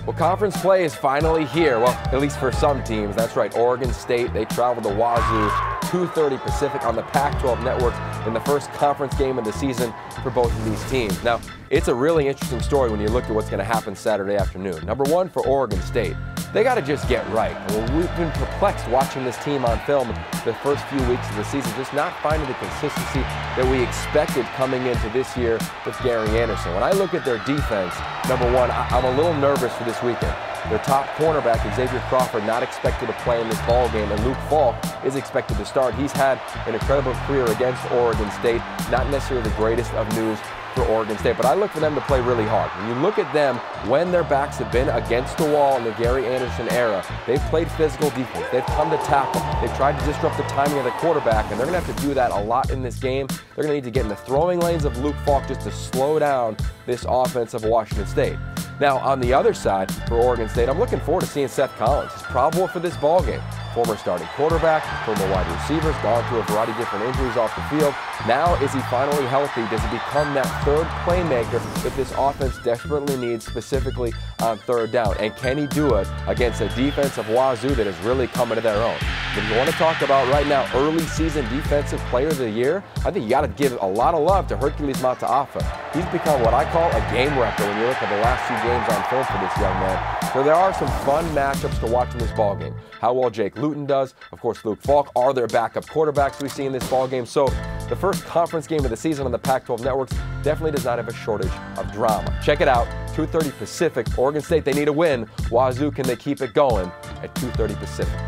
Well, conference play is finally here. Well, at least for some teams. That's right, Oregon State, they travel to Wazoo, 2:30 Pacific on the Pac-12 Networks in the first conference game of the season for both of these teams. Now, it's a really interesting story when you look at what's going to happen Saturday afternoon. Number one, for Oregon State, they got to just get right. Well, we've been perplexed watching this team on film the first few weeks of the season, just not finding the consistency that we expected coming into this year with Gary Anderson. When I look at their defense, number one, I'm a little nervous for this weekend. Their top cornerback, Xavier Crawford, not expected to play in this ball game, and Luke Falk is expected to start. He's had an incredible career against Oregon State, not necessarily the greatest of news for Oregon State, but I look for them to play really hard. When you look at them, when their backs have been against the wall in the Gary Anderson era, they've played physical defense. They've come to tackle. They've tried to disrupt the timing of the quarterback, and they're going to have to do that a lot in this game. They're going to need to get in the throwing lanes of Luke Falk just to slow down this offense of Washington State. Now, on the other side, for Oregon State, I'm looking forward to seeing Seth Collins. He's probable for this ball game. Former starting quarterback, former wide receivers, gone through a variety of different injuries off the field. Now, is he finally healthy? Does he become that third playmaker that this offense desperately needs, specifically on third down? And can he do it against a defense of Wazoo that is really coming to their own? If you want to talk about right now early season defensive player of the year, I think you got to give a lot of love to Hercules Mataafa. He's become what I call a game wrecker when you look at the last few games on film for this young man. So there are some fun matchups to watch in this ball game. How well Jake Luton does, of course Luke Falk, are their backup quarterbacks we see in this ball game. So the first conference game of the season on the Pac-12 Networks definitely does not have a shortage of drama. Check it out, 2:30 Pacific. Oregon State, they need a win. Wazoo, can they keep it going at 2:30 Pacific?